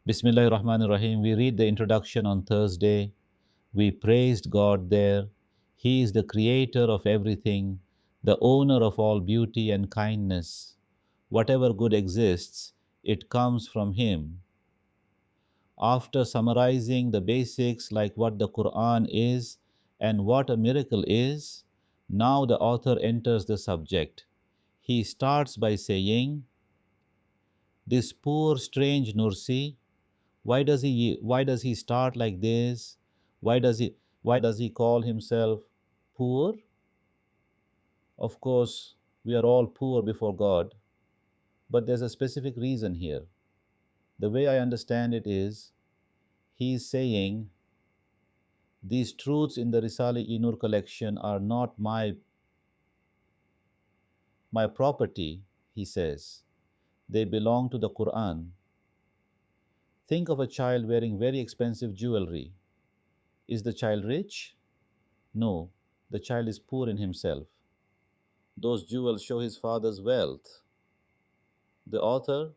Bismillahir Rahmanir Rahim. We read the introduction on Thursday. We praised God there. He is the creator of everything, the owner of all beauty and kindness. Whatever good exists, it comes from Him. After summarizing the basics like what the Quran is and what a miracle is, now the author enters the subject. He starts by saying, this poor strange Nursi, why does he start like this? Why does he call himself poor? Of course, we are all poor before God, but there's a specific reason here. The way I understand it is, he is saying these truths in the Risale-I Nur collection are not my property, he says. They belong to the Quran. Think of a child wearing very expensive jewelry. Is the child rich? No, the child is poor in himself. Those jewels show his father's wealth. The author,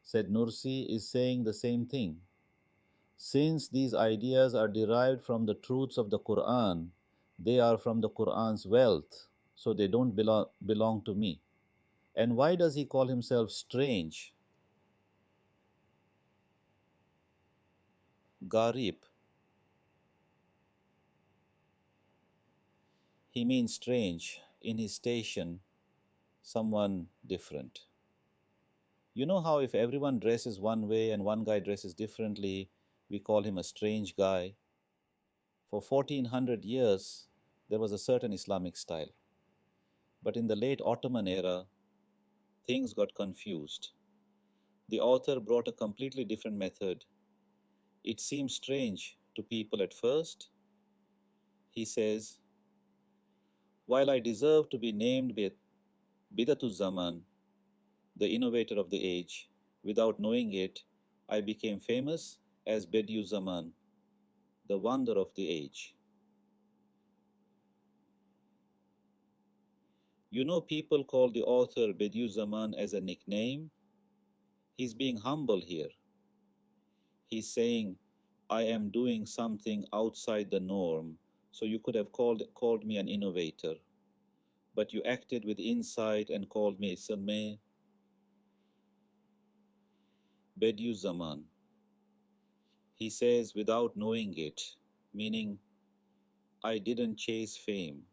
said Nursi, is saying the same thing. Since these ideas are derived from the truths of the Quran, they are from the Quran's wealth, so they don't belong to me. And why does he call himself strange? Garib. He means strange, in his station, someone different. You know how if everyone dresses one way and one guy dresses differently, we call him a strange guy? For 1400 years, there was a certain Islamic style. But in the late Ottoman era, things got confused. The author brought a completely different method. It seemed strange to people at first. He says, while I deserve to be named Bidatul Zaman, the innovator of the age, without knowing it, I became famous as Bediu Zaman, the wonder of the age. You know, people call the author Bediu Zaman as a nickname. He's being humble here. He's saying, I am doing something outside the norm, so you could have called me an innovator. But you acted with insight and called me Salmeh Bediu Zaman. He says, without knowing it, meaning I didn't chase fame.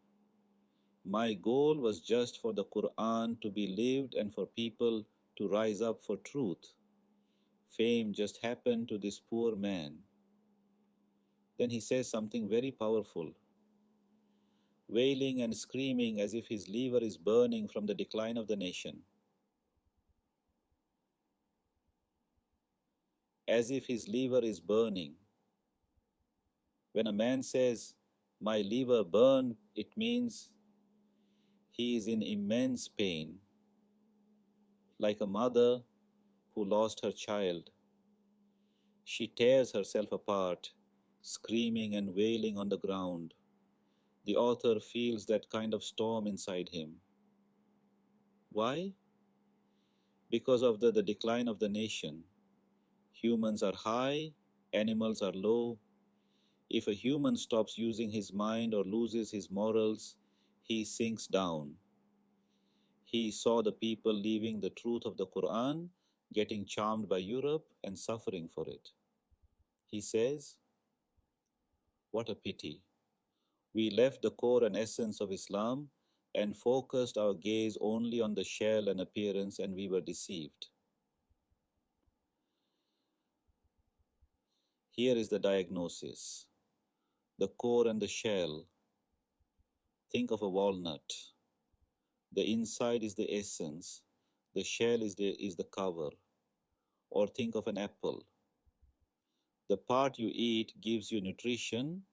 My goal was just for the Quran to be lived and for people to rise up for truth. Fame just happened to this poor man. Then he says something very powerful, wailing and screaming as if his liver is burning from the decline of the nation. As if his liver is burning. When a man says, my liver burned, it means he is in immense pain, like a mother who lost her child. She tears herself apart, screaming and wailing on the ground. The author feels that kind of storm inside him. Why? Because of the decline of the nation. Humans are high, animals are low. If a human stops using his mind or loses his morals, he sinks down. He saw the people leaving the truth of the Quran, getting charmed by Europe and suffering for it. He says, what a pity. We left the core and essence of Islam and focused our gaze only on the shell and appearance, and we were deceived. Here is the diagnosis. The core and the shell. Think of a walnut. The inside is the essence. The shell is the cover. Or think of an apple. The part you eat gives you nutrition,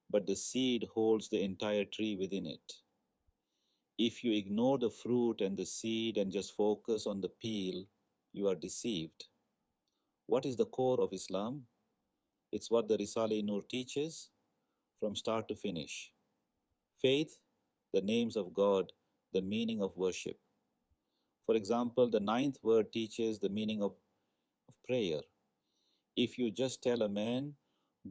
but the seed holds the entire tree within it. If you ignore the fruit and the seed and just focus on the peel, you are deceived. What is the core of Islam? It's what the Risale-I Nur teaches from start to finish. Faith, the names of God, the meaning of worship. For example, the ninth word teaches the meaning of prayer. If you just tell a man,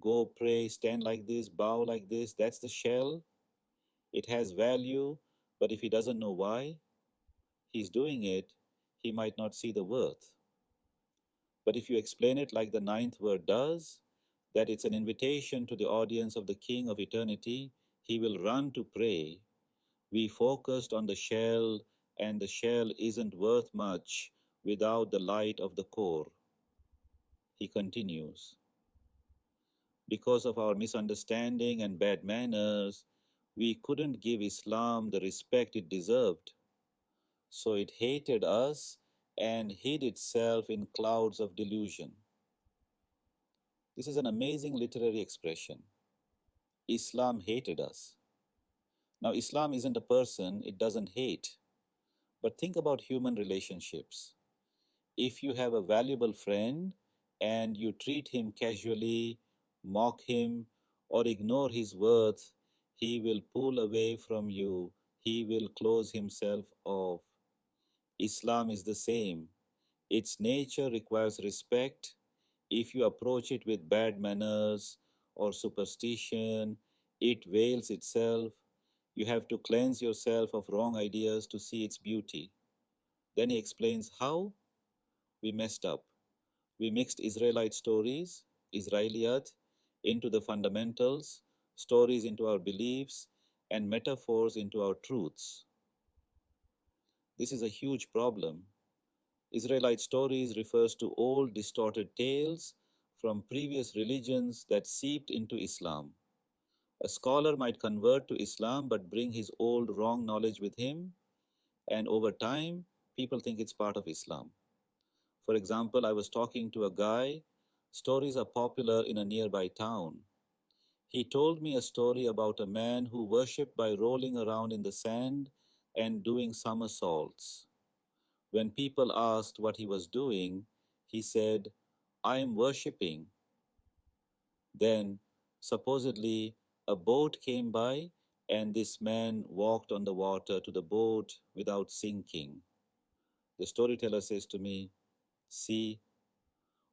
go pray, stand like this, bow like this, that's the shell, it has value, but if he doesn't know why he's doing it, he might not see the worth. But if you explain it like the ninth word does, that it's an invitation to the audience of the King of eternity, he will run to pray. We focused on the shell, and the shell isn't worth much without the light of the core. He continues, because of our misunderstanding and bad manners, we couldn't give Islam the respect it deserved. So it hated us and hid itself in clouds of delusion. This is an amazing literary expression. Islam hated us. Now, Islam isn't a person, it doesn't hate. But think about human relationships. If you have a valuable friend and you treat him casually, mock him, or ignore his worth, he will pull away from you. He will close himself off. Islam is the same. Its nature requires respect. If you approach it with bad manners or superstition, it veils itself. You have to cleanse yourself of wrong ideas to see its beauty. Then he explains how we messed up. We mixed Israelite stories, Israeliyat, into the fundamentals, stories into our beliefs, and metaphors into our truths. This is a huge problem. Israelite stories refers to old distorted tales from previous religions that seeped into Islam. A scholar might convert to Islam but bring his old wrong knowledge with him, and over time, people think it's part of Islam. For example, I was talking to a guy. Stories are popular in a nearby town. He told me a story about a man who worshipped by rolling around in the sand and doing somersaults. When people asked what he was doing, he said, I am worshipping. Then, supposedly, a boat came by and this man walked on the water to the boat without sinking. The storyteller says to me, see,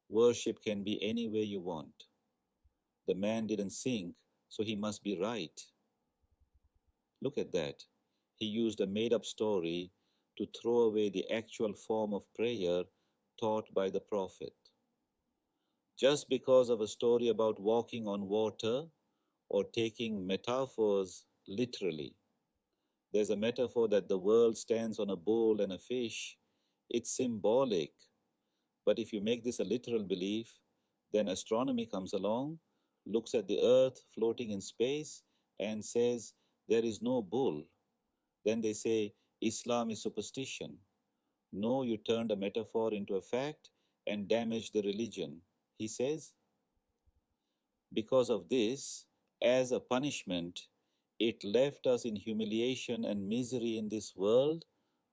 worship can be any way you want. The man didn't sink, so he must be right. Look at that. He used a made-up story to throw away the actual form of prayer taught by the Prophet. Just because of a story about walking on water or taking metaphors literally. There's a metaphor that the world stands on a bowl and a fish. It's symbolic. But if you make this a literal belief, then astronomy comes along, looks at the earth floating in space, and says there is no bull. Then they say Islam is superstition. No, you turned a metaphor into a fact and damaged the religion. He says, because of this, as a punishment, it left us in humiliation and misery in this world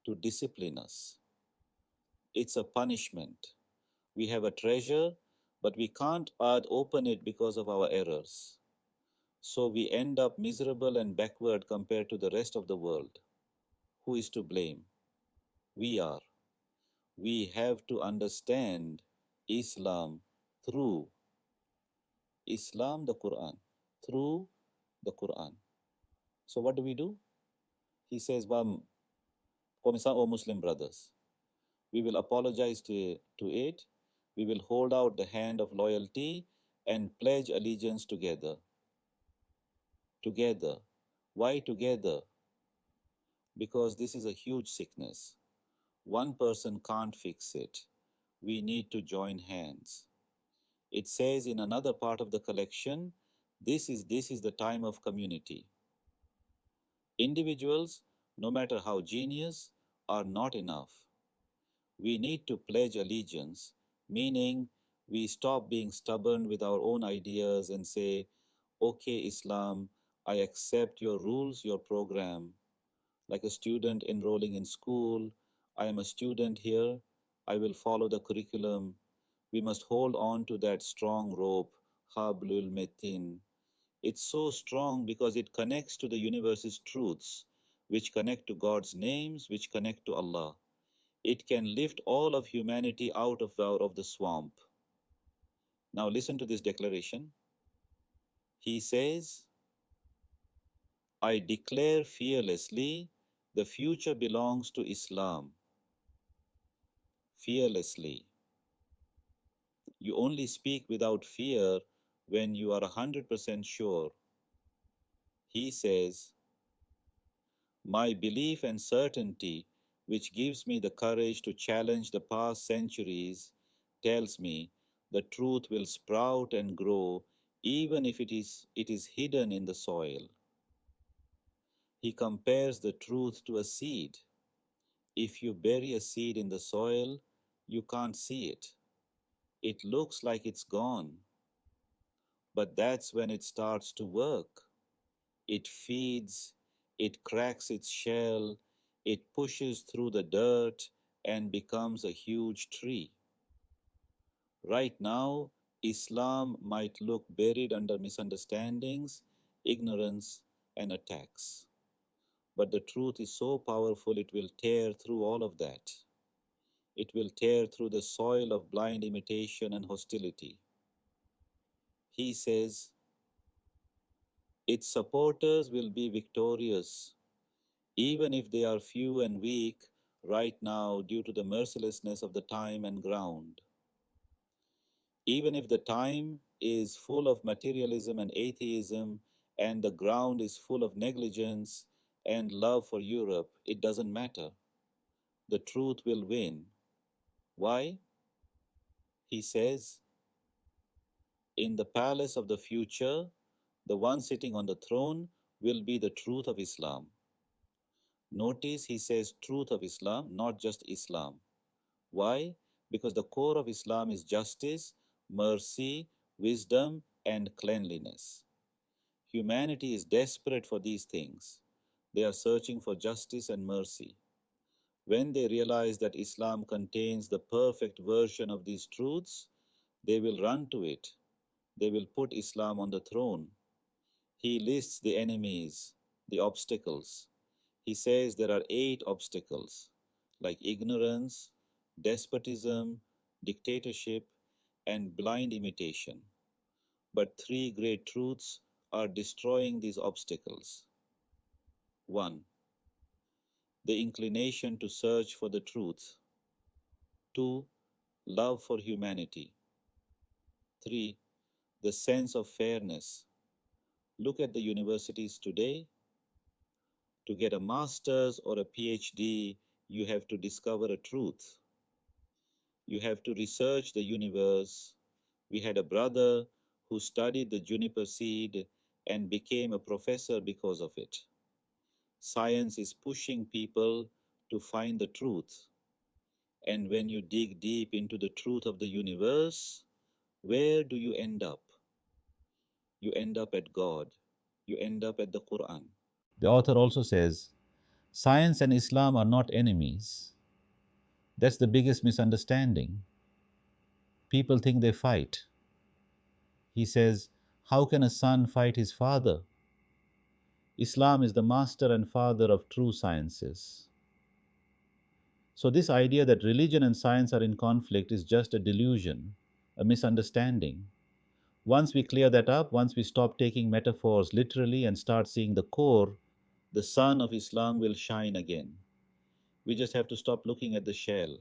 to discipline us. It's a punishment. We have a treasure, but we can't open it because of our errors. So we end up miserable and backward compared to the rest of the world. Who is to blame? We are. We have to understand Islam through Islam, the Quran, through the Quran. So what do? He says, well, O Muslim brothers, we will apologize to it. We will hold out the hand of loyalty and pledge allegiance together. Together. Why together? Because this is a huge sickness. One person can't fix it. We need to join hands. It says in another part of the collection, this is the time of community. Individuals, no matter how genius, are not enough. We need to pledge allegiance, meaning we stop being stubborn with our own ideas and say, okay, Islam, I accept your rules, your program. Like a student enrolling in school, I am a student here, I will follow the curriculum. We must hold on to that strong rope, Hablul Metin. It's so strong because it connects to the universe's truths, which connect to God's names, which connect to Allah. It can lift all of humanity out of the swamp. Now listen to this declaration. He says, I declare fearlessly the future belongs to Islam. Fearlessly. You only speak without fear when you are 100% sure. He says, my belief and certainty, which gives me the courage to challenge the past centuries, tells me the truth will sprout and grow even if it is hidden in the soil. He compares the truth to a seed. If you bury a seed in the soil, you can't see it. It looks like it's gone, but that's when it starts to work. It feeds, it cracks its shell, it pushes through the dirt and becomes a huge tree. Right now, Islam might look buried under misunderstandings, ignorance, and attacks. But the truth is so powerful it will tear through all of that. It will tear through the soil of blind imitation and hostility. He says, its supporters will be victorious, even if they are few and weak right now due to the mercilessness of the time and ground. Even if the time is full of materialism and atheism, and the ground is full of negligence and love for Europe, it doesn't matter. The truth will win. Why? He says, in the palace of the future, the one sitting on the throne will be the truth of Islam. Notice he says truth of Islam, not just Islam. Why? Because the core of Islam is justice, mercy, wisdom, and cleanliness. Humanity is desperate for these things. They are searching for justice and mercy. When they realize that Islam contains the perfect version of these truths, they will run to it. They will put Islam on the throne. He lists the enemies, the obstacles. He says there are 8 obstacles, like ignorance, despotism, dictatorship, and blind imitation. But 3 great truths are destroying these obstacles. 1. The inclination to search for the truth. 2. Love for humanity. 3. The sense of fairness. Look at the universities today. To get a master's or a PhD, you have to discover a truth. You have to research the universe. We had a brother who studied the juniper seed and became a professor because of it. Science is pushing people to find the truth. And when you dig deep into the truth of the universe, where do you end up? You end up at God. You end up at the Quran. The author also says, science and Islam are not enemies. That's the biggest misunderstanding. People think they fight. He says, how can a son fight his father? Islam is the master and father of true sciences. So, this idea that religion and science are in conflict is just a delusion, a misunderstanding. Once we clear that up, once we stop taking metaphors literally and start seeing the core, the sun of Islam will shine again. We just have to stop looking at the shell.